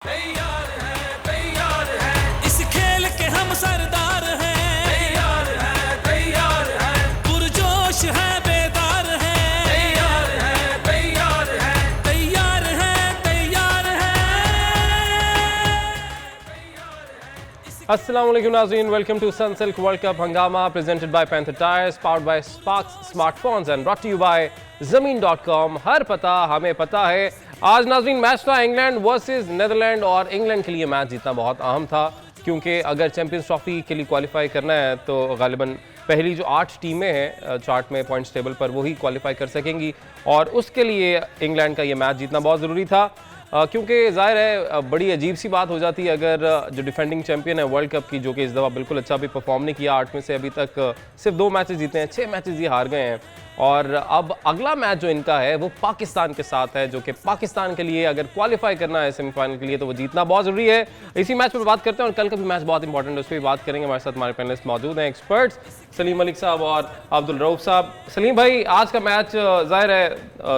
तैयार है इस खेल के हम सरदार हैं। तैयार है पुरजोश है बेदार है। तैयार है अस्सलाम वालेकुम नाज़रीन, welcome to Sunsilk World Cup Hungama presented by Panther tyres, powered by Sparx smartphones and brought to you by ज़मीन.com। हर पता हमें पता है। आज नाज़रीन मैच था इंग्लैंड वर्सेस नीदरलैंड और इंग्लैंड के लिए मैच जीतना बहुत अहम था, क्योंकि अगर चैंपियंस ट्रॉफी के लिए क्वालिफाई करना है तो गालिबन पहली जो 8 टीमें हैं चार्ट में पॉइंट्स टेबल पर वही क्वालिफाई कर सकेंगी और उसके लिए इंग्लैंड का ये मैच जीतना बहुत ज़रूरी था, क्योंकि ज़ाहिर है बड़ी अजीब सी बात हो जाती है अगर जो डिफेंडिंग चैंपियन है वर्ल्ड कप की, जो कि इस दफ़ा बिल्कुल अच्छा भी परफॉर्म नहीं किया, 8 में से अभी तक सिर्फ 2 मैचेस जीते हैं, 6 मैचेस ये हार गए हैं और अब अगला मैच जो इनका है वो पाकिस्तान के साथ है, जो कि पाकिस्तान के लिए अगर क्वालिफाई करना है सेमीफाइनल के लिए तो वो जीतना बहुत ज़रूरी है। इसी मैच पर बात करते हैं और कल का भी मैच बहुत इंपॉर्टेंट है, उस पर भी बात करेंगे। हमारे साथ हमारे पैनलिस्ट मौजूद हैं, एक्सपर्ट्स सलीम मलिक साहब और अब्दुल रऊफ साहब। सलीम भाई, आज का मैच ज़ाहिर है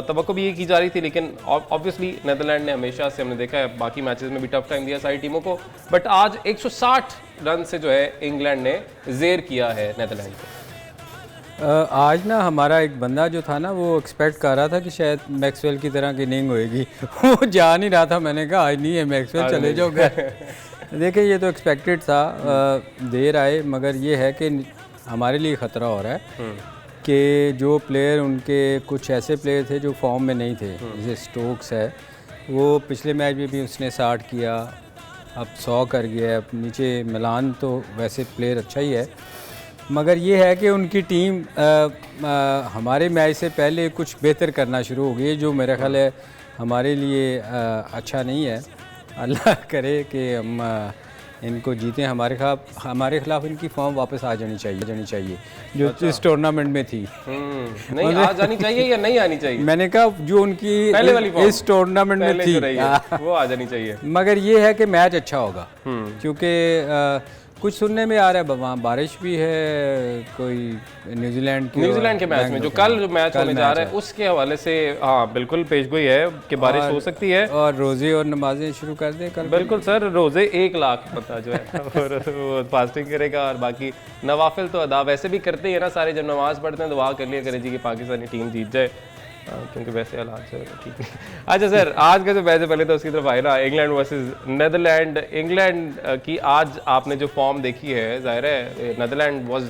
तवक्को भी ये की जा रही थी, लेकिन ऑब्वियसली नीदरलैंड ने हमेशा से हमने देखा है बाकी मैचेस में भी टफ टाइम दिया सारी टीमों को, बट आज 160 रन से जो है इंग्लैंड ने ज़ेर किया है नीदरलैंड को। आज ना हमारा एक बंदा जो था ना वो एक्सपेक्ट कर रहा था कि शायद मैक्सवेल की तरह की इनिंग होएगी वो जा नहीं रहा था। मैंने कहा आज नहीं है मैक्सवेल, चले जाओ घर। देखिए ये तो एक्सपेक्टेड था, देर आए, मगर ये है कि हमारे लिए ख़तरा हो रहा है कि जो प्लेयर उनके कुछ ऐसे प्लेयर थे जो फॉर्म में नहीं थे, जैसे स्टोक्स है, वो पिछले मैच में भी उसने 60 किया, अब 100 कर गया। अब नीचे मिलान तो वैसे प्लेयर अच्छा ही है, मगर ये है कि उनकी टीम हमारे मैच से पहले कुछ बेहतर करना शुरू हो गई है, जो मेरा ख्याल है हमारे लिए अच्छा नहीं है। अल्लाह करे कि हम इनको जीतें, हमारे खिलाफ इनकी फॉर्म वापस आ जानी चाहिए जो अच्छा। इस टूर्नामेंट में थी नहीं आ जानी चाहिए या नहीं आनी चाहिए? मैंने कहा जो उनकी पहले वाली इस टूर्नामेंट में थी वो आ जानी चाहिए, मगर ये है कि मैच अच्छा होगा, क्योंकि कुछ सुनने में आ रहा है वहाँ बारिश भी है, कोई न्यूजीलैंड के मैच में जो कल जो मैच होने जा रहा है उसके हवाले से हाँ बिल्कुल पेशगोई है कि बारिश हो सकती है और रोज़े और नमाजें शुरू कर दें कल। बिल्कुल सर, रोज़े 1 लाख पता जो है और वो फास्टिंग करेगा और बाकी नवाफिल तो अदा वैसे भी करते ही है ना सारे, जब नमाज पढ़ते हैं तो दुआ कर लिया करें जी कि पाकिस्तानी टीम जीत जाए, क्योंकि वैसे हालात से ठीक है। अच्छा सर, आज का जो मैच है पहले तो उसकी तरफ आए ना, इंग्लैंड वर्सेस नीदरलैंड। इंग्लैंड की आज आपने जो फॉर्म देखी है, जाहिर है Netherland was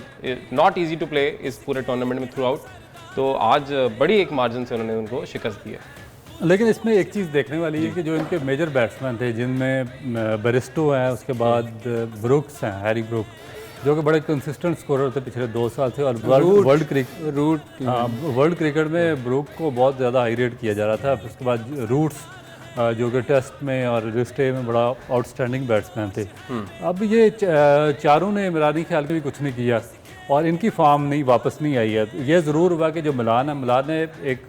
not easy to play इस पूरे टूर्नामेंट में थ्रू आउट, तो आज बड़ी एक मार्जिन से उन्होंने उनको शिकस्त दी है। लेकिन इसमें एक चीज़ देखने वाली है कि जो इनके मेजर बैट्समैन थे, जिनमें बरिस्टो हैं, उसके बाद ब्रुक्स हैं, हैरी ब्रुक, जो कि बड़े कंसिस्टेंट स्कोरर थे पिछले 2 साल से, और वर्ल्ड क्रिकेट में ब्रूक को बहुत ज़्यादा हाई रेट किया जा रहा था। उसके बाद रूट्स जो कि टेस्ट में और लिस्टे में बड़ा आउटस्टैंडिंग बैट्समैन थे। अब ये चारों ने मेरे ख्याल में भी कुछ नहीं किया और इनकी फॉर्म नहीं वापस नहीं आई है। ये ज़रूर हुआ कि जो मिलान ने एक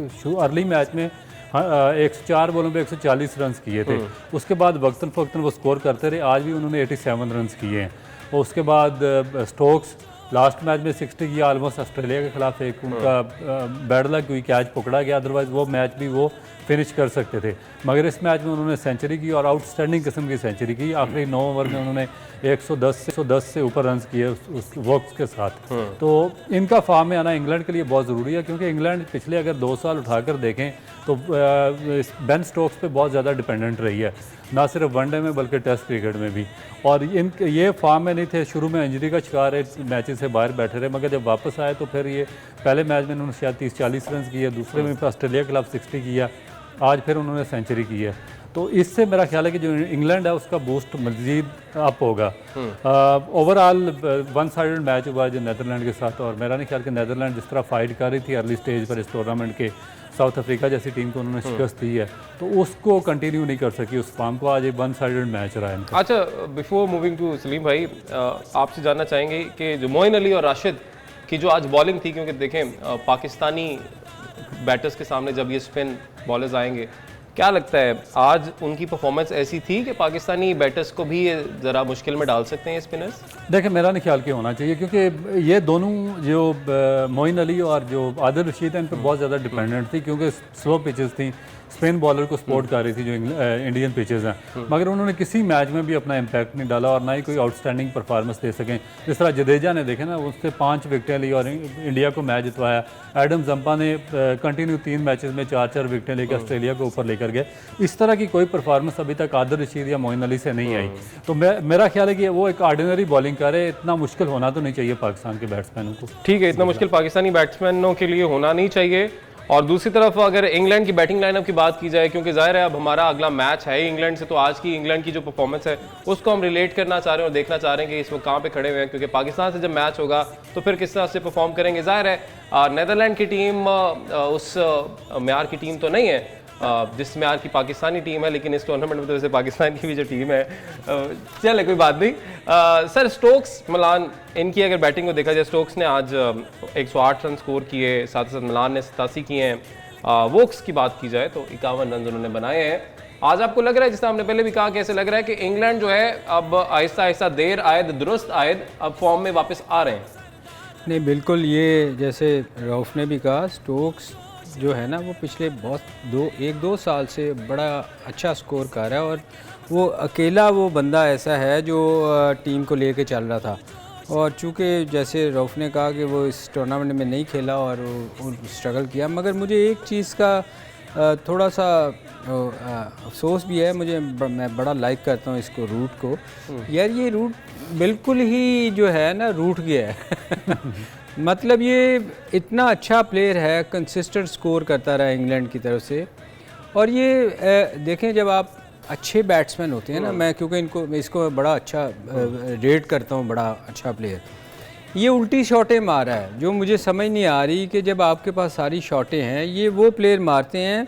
अर्ली मैच में 104 बॉलों पे 140 रन किए थे, उसके बाद वक्तन फ़क्तन वो स्कोर करते रहे। आज भी उन्होंने 87 रन किए हैं। और उसके बाद स्टोक्स लास्ट मैच में 60 किया ऑलमोस्ट ऑस्ट्रेलिया के खिलाफ, एक उनका बैड लक कोई कैच पकड़ा गया, अदरवाइज़ वो मैच भी वो फिनिश कर सकते थे। मगर इस मैच में उन्होंने सेंचुरी की और आउटस्टैंडिंग किस्म की सेंचुरी की। आखिरी 9 ओवर में उन्होंने 110 से ऊपर रन किए उस वक्त के साथ। तो इनका फॉर्म में आना इंग्लैंड के लिए बहुत ज़रूरी है, क्योंकि इंग्लैंड पिछले अगर 2 साल उठाकर देखें तो बेन स्टोक्स पे बहुत ज़्यादा डिपेंडेंट रही है, ना सिर्फ वनडे में बल्कि टेस्ट क्रिकेट में भी। और ये फॉर्म में नहीं थे, शुरू में इंजरी का शिकार है, मैचेस से बाहर बैठे रहे, मगर जब वापस आए तो फिर ये पहले मैच में उन्होंने शायद 30-40 रन किए, दूसरे में ऑस्ट्रेलिया के खिलाफ 60 किया, आज फिर उन्होंने सेंचुरी की है। तो इससे मेरा ख्याल है कि जो इंग्लैंड है उसका बूस्ट मज़ीद अप होगा। ओवरऑल वन साइडेड मैच हुआ जो नीदरलैंड के साथ, और मेरा नहीं ख्याल कि नीदरलैंड जिस तरह फाइट कर रही थी अर्ली स्टेज पर इस टूर्नामेंट के, साउथ अफ्रीका जैसी टीम को उन्होंने शिकस्त दी है, तो उसको कंटिन्यू नहीं कर सकी उस फॉर्म को। आज एक वन साइडेड मैच रहा है। अच्छा, बिफोर मूविंग टू सलीम भाई, आपसे जानना चाहेंगे कि जो मोइन अली और राशिद की जो आज बॉलिंग थी, क्योंकि देखें पाकिस्तानी बैटर्स के सामने जब ये स्पिन बॉलर्स आएंगे, क्या लगता है आज उनकी परफॉर्मेंस ऐसी थी कि पाकिस्तानी बैटर्स को भी ज़रा मुश्किल में डाल सकते हैं स्पिनर्स? देखिए मेरा नहीं ख्याल कि होना चाहिए, क्योंकि ये दोनों जो मोइन अली और जो आदिल रशीद हैं इन पर बहुत ज़्यादा डिपेंडेंट थी, क्योंकि स्लो पिचेस थी, स्पिन बॉलर को सपोर्ट कर रही थी जो इंडियन पिचेस हैं, मगर उन्होंने किसी मैच में भी अपना इम्पैक्ट नहीं डाला और ना ही कोई आउटस्टैंडिंग परफॉर्मेंस दे सकें। जिस तरह जडेजा ने देखे ना, उससे 5 विकेटें ली और इंडिया को मैच जितवाया। एडम जंपा ने कंटिन्यू 3 मैचेस में 4-4 विकेटें लेकर ऑस्ट्रेलिया को ऊपर लेकर गए। इस तरह की कोई परफॉर्मेंस अभी तक आदिल रशीद या मोइन अली से नहीं आई। तो मेरा ख्याल है कि वो एक ऑर्डिनरी बॉलिंग कर रहे, इतना मुश्किल होना तो नहीं चाहिए पाकिस्तान के बैट्समैनों को। ठीक है, इतना मुश्किल पाकिस्तानी बैट्समैनों के लिए होना नहीं चाहिए। और दूसरी तरफ अगर इंग्लैंड की बैटिंग लाइनअप की बात की जाए, क्योंकि जाहिर है अब हमारा अगला मैच है इंग्लैंड से, तो आज की इंग्लैंड की जो परफॉर्मेंस है उसको हम रिलेट करना चाह रहे हैं और देखना चाह रहे हैं कि इस वक्त कहाँ पे खड़े हुए हैं, क्योंकि पाकिस्तान से जब मैच होगा तो फिर किस तरह से परफॉर्म करेंगे। जाहिर है नीदरलैंड की टीम उस म्यार की टीम तो नहीं है जिस म्यार की पाकिस्तानी टीम है, लेकिन इस टूर्नामेंट में तो वैसे पाकिस्तान की भी जो टीम है चले कोई बात नहीं। सर स्टोक्स मिलान, इनकी अगर बैटिंग को देखा जाए, स्टोक्स ने आज 108 रन स्कोर किए, साथ ही साथ मिलान ने 87 किए हैं। वोक्स की बात की जाए तो 51 रन उन्होंने बनाए हैं। आज आपको लग रहा है, जिस तरह हमने पहले भी कहा, कैसे लग रहा है कि इंग्लैंड जो है अब आहिस्ता आहिस्ता देर आयद दुरुस्त आयद अब फॉर्म में वापस आ रहे हैं? नहीं, बिल्कुल, ये जैसे रऊफ ने भी कहा, स्टोक्स जो है ना वो पिछले बहुत 1-2 साल से बड़ा अच्छा स्कोर कर रहा है और वो अकेला वो बंदा ऐसा है जो टीम को लेके चल रहा था। और चूँकि जैसे रऊफ ने कहा कि वो इस टूर्नामेंट में नहीं खेला और वो स्ट्रगल किया, मगर मुझे एक चीज़ का थोड़ा सा अफसोस भी है। मैं बड़ा लाइक करता हूँ इसको, रूट को। यार ये रूट बिल्कुल ही जो है ना रूठ गया है मतलब ये इतना अच्छा प्लेयर है, कंसिस्टेंट स्कोर करता रहा इंग्लैंड की तरफ से। और ये देखें, जब आप अच्छे बैट्समैन होते हैं ना, मैं क्योंकि इसको बड़ा अच्छा रेट करता हूँ, बड़ा अच्छा प्लेयर, ये उल्टी शॉटें मार रहा है जो मुझे समझ नहीं आ रही कि जब आपके पास सारी शॉटें हैं, ये वो प्लेयर मारते हैं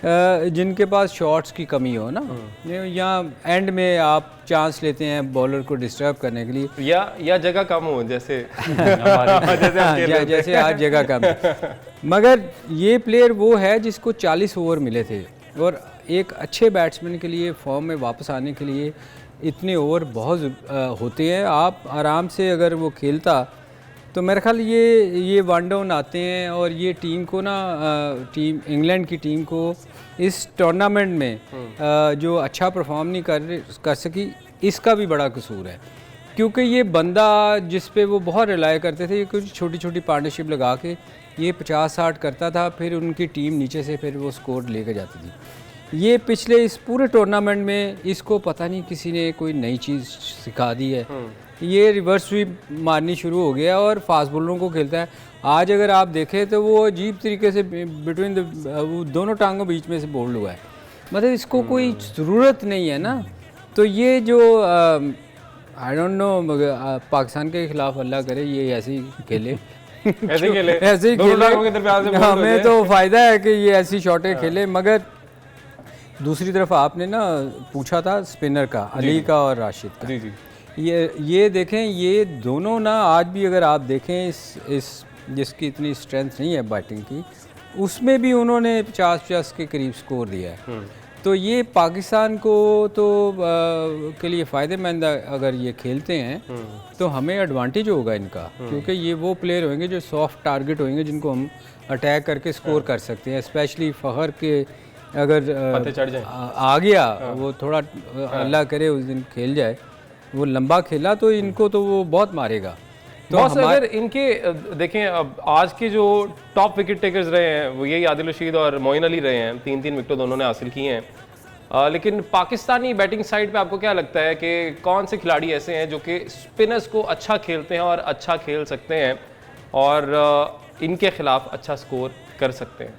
जिनके पास शॉट्स की कमी हो ना, या एंड में आप चांस लेते हैं बॉलर को डिस्टर्ब करने के लिए, या जगह कम हो जैसे जैसे आज जगह कम है। मगर ये प्लेयर वो है जिसको 40 ओवर मिले थे, और एक अच्छे बैट्समैन के लिए फॉर्म में वापस आने के लिए इतने ओवर बहुत होते हैं। आप आराम से अगर वो खेलता तो मेरे ख्याल ये वन डाउन आते हैं, और ये टीम को ना टीम इंग्लैंड की टीम को इस टूर्नामेंट में जो अच्छा परफॉर्म नहीं कर सकी, इसका भी बड़ा कसूर है। क्योंकि ये बंदा जिस पे वो बहुत रिलाय करते थे, ये कुछ छोटी छोटी पार्टनरशिप लगा के ये 50-60 करता था, फिर उनकी टीम नीचे से फिर वो स्कोर लेकर जाती थी। ये पिछले इस पूरे टूर्नामेंट में इसको पता नहीं किसी ने कोई नई चीज़ सिखा दी है, ये रिवर्स स्वीप मारनी शुरू हो गया और फास्ट बॉलरों को खेलता है। आज अगर आप देखें तो वो अजीब तरीके से बिटवीन वो दोनों टांगों बीच में से बोल्ड हुआ है, मतलब इसको कोई ज़रूरत नहीं है ना। तो ये जो आई डोंट नो, पाकिस्तान के खिलाफ अल्लाह करे ये ऐसे ही खेले ऐसे ही खेले, हमें तो फ़ायदा है कि ये ऐसी शॉटें खेले। मगर दूसरी तरफ आपने ना पूछा था स्पिनर का, अली का और राशिद का, ये देखें, ये दोनों ना आज भी अगर आप देखें इस जिसकी इतनी स्ट्रेंथ नहीं है बैटिंग की, उसमें भी उन्होंने 50-50 के करीब स्कोर दिया है। तो ये पाकिस्तान को तो के लिए फ़ायदेमंद, अगर ये खेलते हैं तो हमें एडवांटेज होगा इनका, क्योंकि ये वो प्लेयर होंगे जो सॉफ्ट टारगेट होंगे जिनको हम अटैक करके स्कोर कर सकते हैं। स्पेशली फ़खर के अगर चढ़ जाए आ गया वो, थोड़ा अल्लाह करे उस दिन खेल जाए, वो लंबा खेला तो इनको तो वो बहुत मारेगा। तो अगर इनके देखें, अब आज के जो टॉप विकेट टेकर्स रहे हैं वो यही आदिल रशीद और मोइन अली रहे हैं, 3-3 विकेट दोनों ने हासिल किए हैं। लेकिन पाकिस्तानी बैटिंग साइड पे आपको क्या लगता है कि कौन से खिलाड़ी ऐसे हैं जो कि स्पिनर्स को अच्छा खेलते हैं और अच्छा खेल सकते हैं और इनके खिलाफ अच्छा स्कोर कर सकते हैं?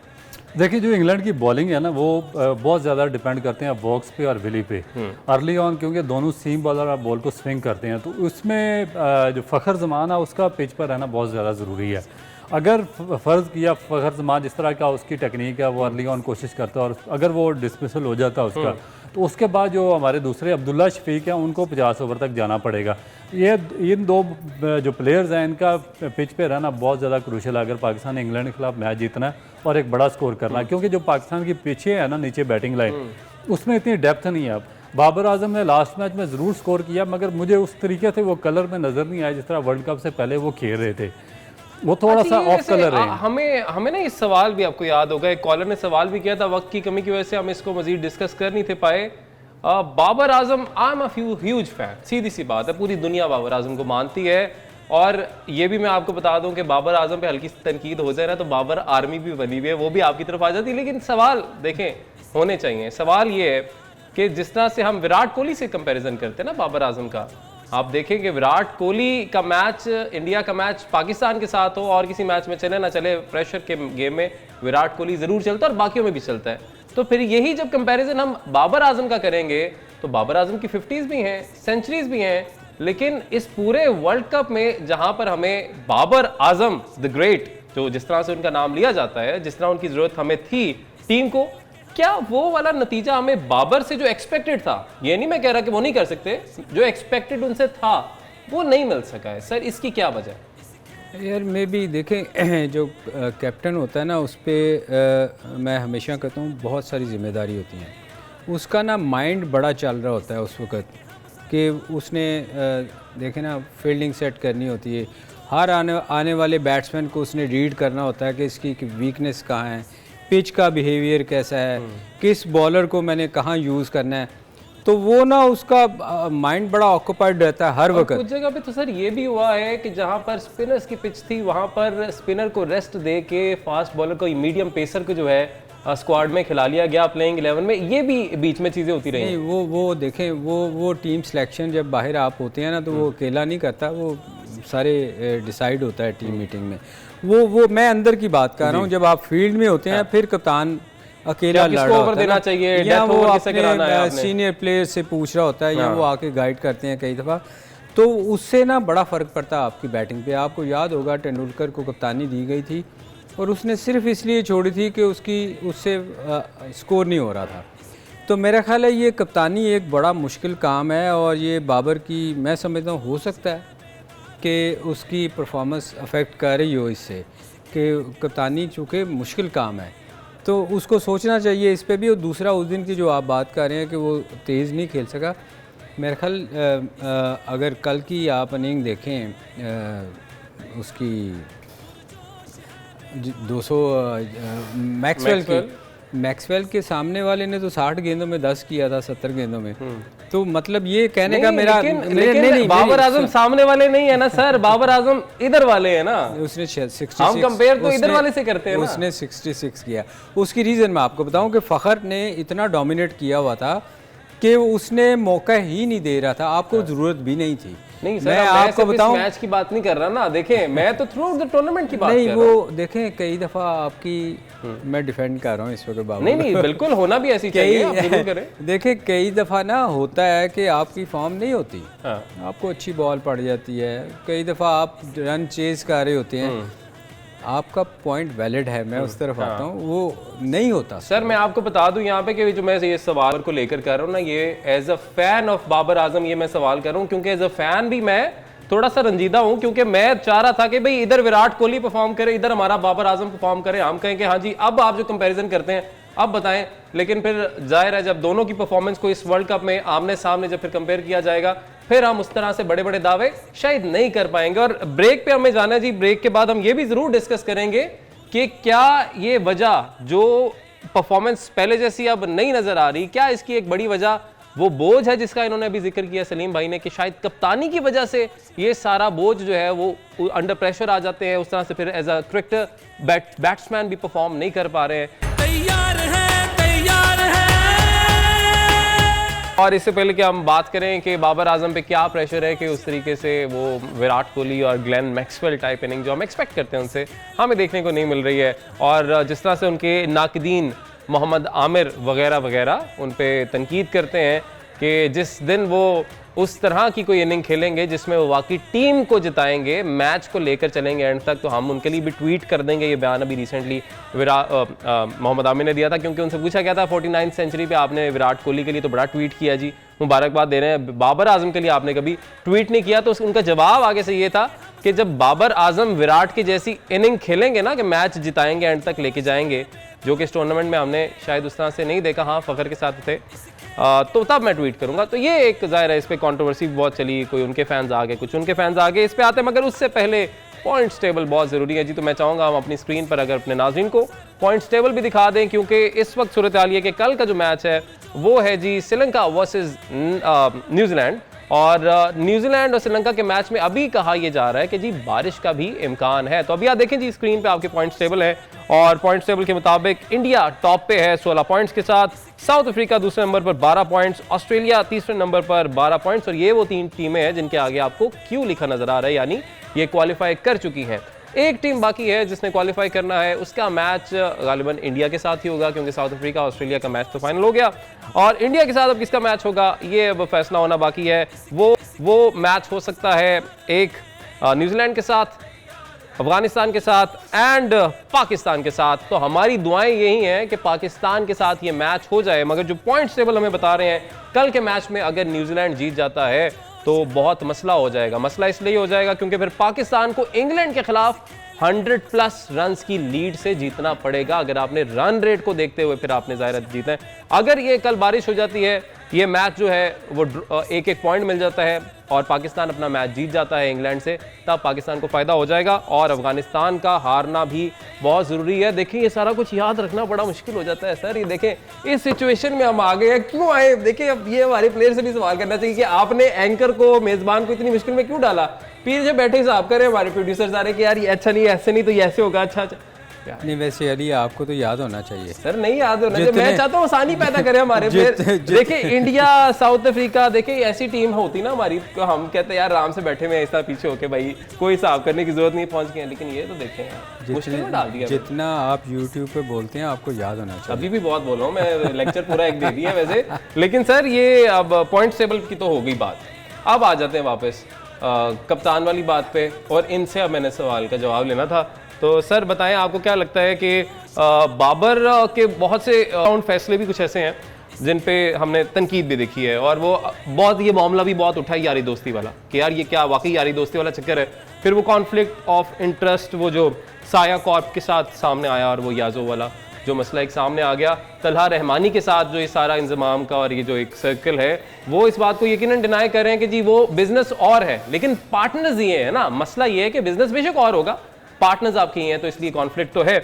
देखिए, जो इंग्लैंड की बॉलिंग है ना, वो बहुत ज़्यादा डिपेंड करते हैं वॉक्स पे और विली पे अर्ली ऑन, क्योंकि दोनों सीम बॉलर और बॉल को स्विंग करते हैं। तो उसमें जो फ़खर ज़मान है उसका पिच पर रहना बहुत ज़्यादा ज़रूरी है। अगर फ़र्ज़ किया फ़खर ज़मान जिस तरह का उसकी टेक्निक है, वो अर्ली ऑन कोशिश करता है, और अगर वो डिसमिसल हो जाता है उसका, तो उसके बाद जो हमारे दूसरे अब्दुल्ला शफीक हैं उनको 50 ओवर तक जाना पड़ेगा। ये इन दो जो प्लेयर्स हैं इनका पिच पे रहना बहुत ज़्यादा क्रूशल है अगर पाकिस्तान ने इंग्लैंड के खिलाफ मैच जीतना है और एक बड़ा स्कोर करना है। क्योंकि जो पाकिस्तान की पीछे है ना नीचे बैटिंग लाइन, उसमें इतनी डेप्थ नहीं है। अब बाबर आजम ने लास्ट मैच में ज़रूर स्कोर किया, मगर मुझे उस तरीके से वो कलर में नज़र नहीं आया जिस तरह वर्ल्ड कप से पहले वो खेल रहे थे। वो थोड़ा अच्छा, सा ये ऑफ वैसे, कलर है। हमें ना इस सवाल भी आपको याद होगा, एक कॉलर ने सवाल भी किया था, वक्त की कमी की वजह से हम इसको मजीद डिस्कस कर नहीं थे पाए। Babar Azam, I am a huge fan, सीधी सी बात है, पूरी दुनिया बाबर आजम को मानती है। और ये भी मैं आपको बता दूं कि बाबर आजम पे हल्की तनकीद हो जाए ना तो बाबर आर्मी भी बनी हुई है, वो भी आपकी तरफ आ जाती है। लेकिन सवाल देखें होने चाहिए, सवाल ये है कि जिस तरह से हम विराट कोहली से कंपैरिजन करते हैं ना बाबर आजम का, आप देखें कि विराट कोहली का मैच, इंडिया का मैच पाकिस्तान के साथ हो और किसी मैच में चले ना चले, प्रेशर के गेम में विराट कोहली ज़रूर चलता है और बाकियों में भी चलता है। तो फिर यही जब कंपैरिजन हम बाबर आजम का करेंगे तो बाबर आजम की 50s भी हैं, सेंचुरीज भी हैं, लेकिन इस पूरे वर्ल्ड कप में जहां पर हमें बाबर आजम द ग्रेट, जो जिस तरह से उनका नाम लिया जाता है, जिस तरह उनकी ज़रूरत हमें थी टीम को, क्या वो वाला नतीजा हमें बाबर से जो एक्सपेक्टेड था, ये नहीं मैं कह रहा कि वो नहीं कर सकते, जो एक्सपेक्टेड उनसे था वो नहीं मिल सका है सर, इसकी क्या वजह है? यार मे भी देखें, जो कैप्टन होता है ना उस पर मैं हमेशा कहता हूँ बहुत सारी जिम्मेदारी होती हैं। उसका ना माइंड बड़ा चल रहा होता है उस वक़्त कि उसने देखें ना फील्डिंग सेट करनी होती है, हर आने वाले बैट्समैन को उसने रीड करना होता है कि इसकी वीकनेस कहाँ है, पिच का बिहेवियर कैसा है, किस बॉलर को मैंने कहाँ यूज़ करना है। तो वो ना उसका माइंड बड़ा ऑक्यूपाइड रहता है हर वक्त। कुछ जगह पे तो सर ये भी हुआ है कि जहां पर स्पिनर्स की पिच थी वहां पर स्पिनर को रेस्ट दे के फास्ट बॉलर को, मीडियम पेसर को जो है स्क्वाड में खिला लिया गया प्लेइंग 11 में, ये भी बीच में चीज़ें होती रही। नहीं वो देखें, वो टीम सिलेक्शन जब बाहर आप होते हैं ना तो वो अकेला नहीं करता, वो सारे डिसाइड होता है टीम मीटिंग में। वो मैं अंदर की बात कर रहा हूँ, जब आप फील्ड में होते हैं फिर कप्तान अकेला लड़ रहा होता देना चाहिए, या वो अपने सीनियर प्लेयर से पूछ रहा होता है, या वो आके गाइड करते हैं कई दफ़ा, तो उससे ना बड़ा फ़र्क पड़ता है आपकी बैटिंग पे। आपको याद होगा तेंदुलकर को कप्तानी दी गई थी और उसने सिर्फ इसलिए छोड़ी थी कि उससे स्कोर नहीं हो रहा था। तो मेरा ख्याल है ये कप्तानी एक बड़ा मुश्किल काम है और ये बाबर की मैं समझता हूँ हो सकता है कि उसकी परफॉर्मेंस अफेक्ट कर रही हो इससे, कि कप्तानी चूँकि मुश्किल काम है तो उसको सोचना चाहिए इस पे भी। और दूसरा उस दिन की जो आप बात कर रहे हैं कि वो तेज़ नहीं खेल सका, मेरे ख्याल अगर कल की आप इनिंग देखें उसकी 200 मैक्सवेल के सामने वाले ने तो 60 गेंदों में 10 किया था 70 गेंदों में। तो मतलब ये कहने का मेरा लेकिन बाबर आजम सामने वाले नहीं है ना सर, बाबर आजम इधर वाले है ना, उसने 66, हम कंपेयर तो इधर वाले से करते हैं ना। उसने 66 किया। उसकी रीज़न मैं आपको बताऊं कि फ़खर ने इतना डोमिनेट किया हुआ था कि उसने मौका ही नहीं दे रहा था, आपको ज़रूरत भी नहीं थी। नहीं सर, मैं आपको बताऊं, मैच की बात नहीं कर रहा ना, देखें मैं तो थ्रू द टूर्नामेंट की बात कर रहा हूं। नहीं वो देखें कई दफ़ा आपकी मैं डिफेंड कर रहा हूँ इस वक्त बाबू। नहीं बिल्कुल होना भी ऐसी चाहिए, आप जरूर करें। देखें कई दफ़ा ना होता है कि आपकी फॉर्म नहीं होती, आपको अच्छी बॉल पड़ जाती है, कई दफ़ा आप रन चेज कर रहे होते हैं, आपका पॉइंट वैलिड है, मैं उस तरफ आता हूँ, वो नहीं होता। सर मैं आपको बता दूं यहाँ पे कि जो मैं ये सवाल को लेकर कर रहा हूँ ना, ये as a fan of Babar Azam ये मैं सवाल कर रहा हूँ, क्योंकि एज अ फैन भी मैं थोड़ा सा रंजीदा हूं, क्योंकि मैं चाह रहा था कि भाई इधर विराट कोहली परफॉर्म करे, इधर हमारा बाबर आजम परफॉर्म करे, हम कहें कि हाँ जी अब आप जो कंपैरिजन करते हैं अब बताएं। लेकिन फिर जाहिर है जब दोनों की परफॉर्मेंस को इस वर्ल्ड कप में आमने सामने जब फिर कंपेयर किया जाएगा, फिर हम उस तरह से बड़े बड़े दावे शायद नहीं कर पाएंगे। और ब्रेक पे हमें जाना है जी, ब्रेक के बाद हम ये भी जरूर डिस्कस करेंगे कि क्या ये वजह जो परफॉर्मेंस पहले जैसी अब नहीं नजर आ रही, क्या इसकी एक बड़ी वजह वो बोझ है जिसका इन्होंने अभी जिक्र किया सलीम भाई ने, कि शायद कप्तानी की वजह से ये सारा बोझ जो है वो अंडर प्रेशर आ जाते हैं, उस तरह से फिर एज अ क्रिकेटर बैट्समैन भी परफॉर्म नहीं कर पा रहे हैं। तैयार है तैयार है। और इससे पहले कि हम बात करें कि बाबर आजम पे क्या प्रेशर है कि उस तरीके से वो विराट कोहली और ग्लेन मैक्सवेल टाइप इनिंग जो हम एक्सपेक्ट करते हैं उनसे हमें देखने को नहीं मिल रही है, और जिस तरह से उनके नाकदीन मोहम्मद आमिर वगैरह वगैरह उन पे तनकीद करते हैं कि जिस दिन वो उस तरह की कोई इनिंग खेलेंगे जिसमें वो वाकई टीम को जिताएंगे, मैच को लेकर चलेंगे एंड तक, तो हम उनके लिए भी ट्वीट कर देंगे। ये बयान अभी रिसेंटली मोहम्मद आमिर ने दिया था, क्योंकि उनसे पूछा गया था 49th सेंचुरी पे आपने विराट कोहली के लिए तो बड़ा ट्वीट किया जी, मुबारकबाद दे रहे हैं, बाबर आजम के लिए आपने कभी ट्वीट नहीं किया। तो उनका जवाब आगे से ये था कि जब बाबर आजम विराट की जैसी इनिंग खेलेंगे ना कि मैच जिताएंगे एंड तक लेके जाएंगे, जो कि इस टूर्नामेंट में हमने शायद उस तरह से नहीं देखा, हाँ फ़खर के साथ थे, तो तब मैं ट्वीट करूंगा। तो ये एक ज़ाहिर है इस पर कॉन्ट्रोवर्सी बहुत चली, कोई उनके फैंस आ गए, कुछ उनके फैंस आ गए, इस पे आते हैं। मगर उससे पहले पॉइंट्स टेबल बहुत ज़रूरी है जी। तो मैं चाहूँगा हम अपनी स्क्रीन पर अगर अपने नाज़रीन को पॉइंट्स टेबल भी दिखा दें, क्योंकि इस वक्त सूरत हाल ये कि कल का जो मैच है वो है जी श्रीलंका वर्सेस न्यूजीलैंड, और न्यूजीलैंड और श्रीलंका के मैच में अभी कहा यह जा रहा है कि जी बारिश का भी इम्कान है। तो अभी आप देखें जी स्क्रीन पे आपके पॉइंट्स टेबल है, और पॉइंट्स टेबल के मुताबिक इंडिया टॉप पे है 16 पॉइंट्स के साथ, साउथ अफ्रीका दूसरे नंबर पर 12 पॉइंट्स, ऑस्ट्रेलिया तीसरे नंबर पर 12 पॉइंट्स, और ये वो 3 टीमें हैं जिनके आगे आपको क्यू लिखा नजर आ रहा है, यानी ये क्वालिफाई कर चुकी हैं। एक टीम बाकी है जिसने क्वालिफाई करना है, उसका मैच गालिबन इंडिया के साथ ही होगा, क्योंकि साउथ अफ्रीका ऑस्ट्रेलिया का मैच तो फाइनल हो गया, और इंडिया के साथ अब किसका मैच होगा ये अब फैसला होना बाकी है। वो मैच हो सकता है एक न्यूजीलैंड के साथ, अफगानिस्तान के साथ एंड पाकिस्तान के साथ। तो हमारी दुआएं यही हैं कि पाकिस्तान के साथ ये मैच हो जाए, मगर जो पॉइंट्स टेबल हमें बता रहे हैं कल के मैच में अगर न्यूजीलैंड जीत जाता है तो बहुत मसला हो जाएगा। मसला इसलिए हो जाएगा क्योंकि फिर पाकिस्तान को इंग्लैंड के खिलाफ 100+ रन्स की लीड से जीतना पड़ेगा। अगर आपने रन रेट को देखते हुए फिर आपने ज़ाहिर जीतना है। अगर ये कल बारिश हो जाती है, ये मैच जो है वो एक एक पॉइंट मिल जाता है और पाकिस्तान अपना मैच जीत जाता है इंग्लैंड से, तब पाकिस्तान को फ़ायदा हो जाएगा, और अफगानिस्तान का हारना भी बहुत ज़रूरी है। देखिए ये सारा कुछ याद रखना बड़ा मुश्किल हो जाता है सर। ये देखें इस सिचुएशन में हम आ गए हैं, क्यों आए? देखिए अब ये हमारे प्लेयर से भी सवाल करना चाहिए कि आपने एंकर को, मेज़बान को इतनी मुश्किल में क्यों डाला? पीछे बैठे हिसाब करें हमारे प्रोड्यूसर सारे कि यार ये अच्छा नहीं, ऐसे नहीं तो ये ऐसे होगा। अच्छा नहीं, वैसे अली आपको तो याद होना चाहिए सर। नहीं याद होना चाहिए, मैं चाहता हूँ आसानी पैदा करें हमारे प्लेयर। देखिए इंडिया, साउथ अफ्रीका, देखिए ऐसी टीम होती ना हमारी, तो हम कहते हैं यार आराम से बैठे हुए ऐसा पीछे होके भाई कोई हिसाब करने की जरूरत नहीं, पहुंच गए। लेकिन ये तो देखें यार मुश्किल में डाल दिया। जितना आप यूट्यूब पे बोलते हैं आपको याद होना चाहिए। अभी भी बहुत बोल रहा हूँ मैं, लेक्चर पूरा एक दे दिया वैसे। लेकिन सर ये अब पॉइंट टेबल की तो हो गई बात, अब आ जाते हैं वापस कप्तान वाली बात पे, और इनसे अब मैंने सवाल का जवाब लेना था। तो सर बताएं आपको क्या लगता है कि बाबर के बहुत से फैसले भी कुछ ऐसे हैं जिन पे हमने तनकीद भी देखी है, और वो बहुत, ये मामला भी बहुत उठा यारी दोस्ती वाला कि यार ये क्या वाकई यारी दोस्ती वाला चक्कर है। फिर वो कॉन्फ्लिक्ट ऑफ इंटरेस्ट, वो जो साया कॉर्प के साथ सामने आया, और वो याजो वाला जो मसला एक सामने आ गया, तलहा रहमानी के साथ जो ये सारा इंजमाम का और ये जो एक सर्कल है, वो इस बात को यकीनन डिनाई कर रहे हैं कि जी वो बिजनेस और है, लेकिन पार्टनर्स ये है ना। मसला ये है कि बिजनेस बेशक और होगा, पार्टनर्स आपके ही हैं, तो इसलिए कॉन्फ्लिक्ट तो है।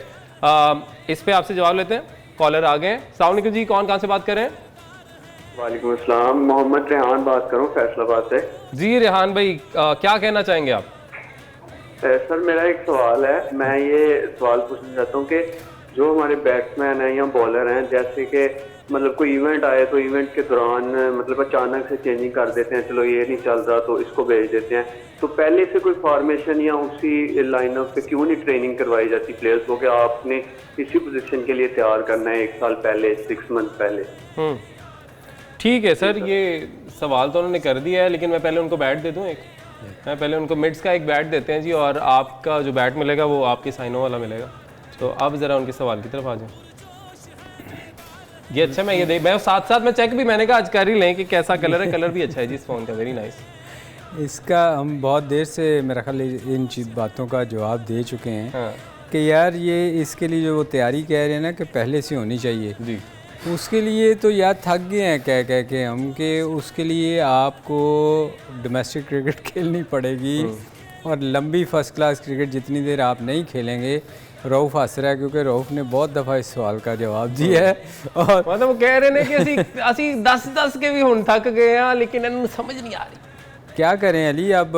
इस पे आपसे जवाब लेते हैं, कॉलर आ गए हैं। अस्सलाम वालेकुम जी, कौन कहाँ से बात कर रहे हैं? वालेकुम अस्सलाम, मोहम्मद रेहान बात करूं फैसलाबाद से। जी रेहान भाई, क्या कहना चाहेंगे आप? सर मेरा एक सवाल है, मैं ये सवाल पूछना चाहता हूँ कि जो हमारे बैट्समैन हैं या बॉलर हैं, जैसे कि मतलब कोई इवेंट आए तो इवेंट के दौरान मतलब अचानक से चेंजिंग कर देते हैं, चलो ये नहीं चल रहा तो इसको भेज देते हैं, तो पहले से कोई फॉर्मेशन या उसी लाइनअप पे क्यों नहीं ट्रेनिंग करवाई जाती प्लेयर्स को कि आपने इसी पोजीशन के लिए तैयार करना है 1 साल पहले, 6 मंथ पहले? ठीक है सर, ये सवाल तो उन्होंने कर दिया है, लेकिन मैं पहले उनको बैट दे दूं एक। मैं पहले उनको मिड्स का एक बैट देते हैं जी, और आपका जो बैट मिलेगा वो आपके साइनों वाला मिलेगा। तो अब ज़रा उनके सवाल की तरफ आ जाए। ये अच्छा, मैं ये देख, मैं साथ साथ में चेक भी मैंने कहा आज कर ही लें कि कैसा कलर है। कलर भी अच्छा है जी इस फ़ोन का, वेरी नाइस। इसका हम बहुत देर से मेरा ख्याल इन चीज़ बातों का जवाब दे चुके हैं। हाँ। कि यार ये इसके लिए जो वो तैयारी कह रहे हैं ना कि पहले से होनी चाहिए जी, उसके लिए तो यार थक गए हैं कह कह के हम, कि उसके लिए आपको डोमेस्टिक क्रिकेट खेलनी पड़ेगी, और लंबी फर्स्ट क्लास क्रिकेट जितनी देर आप नहीं खेलेंगे। रऊफ हंस रहा है क्योंकि रऊफ ने बहुत दफ़ा इस सवाल का जवाब दिया है, और मतलब वो कह रहे हैं कि असी 10 के भी हुण थक गए हैं, लेकिन इन्हें समझ नहीं आ रही। क्या करें अली, अब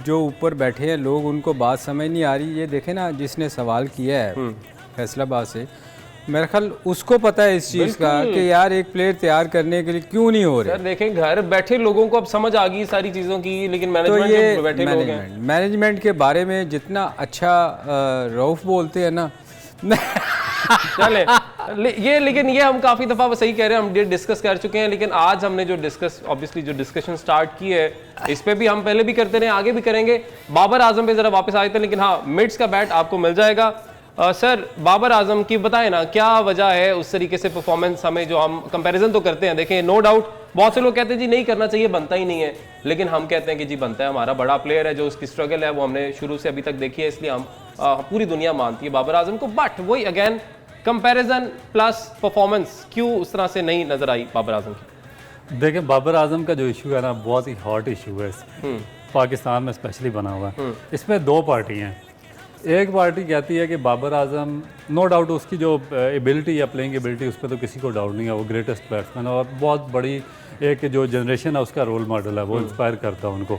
जो ऊपर बैठे हैं लोग उनको बात समझ नहीं आ रही। ये देखें ना, जिसने सवाल किया है फैसलाबाद से, मेरा ख्याल उसको पता है इस चीज़ का कि यार एक प्लेयर तैयार करने के लिए क्यों नहीं हो रहे। सर देखें, घर बैठे लोगों को अब समझ आ गई सारी चीज़ों की, लेकिन मैनेजमेंट तो ये बैठे लोग हैं। मैनेजमेंट के बारे में जितना अच्छा रऊफ बोलते हैं ना चले ये, लेकिन ये हम काफ़ी दफ़ा सही कह रहे हैं, हम ये डिस्कस कर चुके हैं, लेकिन आज हमने जो डिस्कशन स्टार्ट की है इस पे भी हम पहले भी करते रहे, आगे भी करेंगे। बाबर आजम पे ज़रा वापस आए थे, लेकिन हाँ मिड्स का बैट आपको मिल जाएगा। सर बाबर आजम की बताएं ना क्या वजह है उस तरीके से परफॉर्मेंस, हमें जो हम कंपैरिजन तो करते हैं, देखें नो डाउट बहुत से लोग कहते हैं जी नहीं करना चाहिए, बनता ही नहीं है, लेकिन हम कहते हैं कि जी बनता है। हमारा बड़ा प्लेयर है, जो उसकी स्ट्रगल है वो हमने शुरू से अभी तक देखी है, इसलिए हम पूरी दुनिया मानती है बाबर आजम को। बट वही अगेन कंपैरिजन प्लस परफॉर्मेंस क्यों उस तरह से नहीं नजर आई बाबर आजम की? देखिए बाबर आजम का जो इशू है ना बहुत ही हॉट इशू है इसमें। पाकिस्तान में स्पेशली बना हुआ है। इसमें दो पार्टी हैं। एक पार्टी कहती है कि बाबर आजम, नो डाउट उसकी जो एबिलिटी या प्लेइंग एबिलिटी, उस पर तो किसी को डाउट नहीं है, वो ग्रेटेस्ट बैट्समैन है और बहुत बड़ी एक जो जनरेशन है उसका रोल मॉडल है, वो इंस्पायर करता है उनको।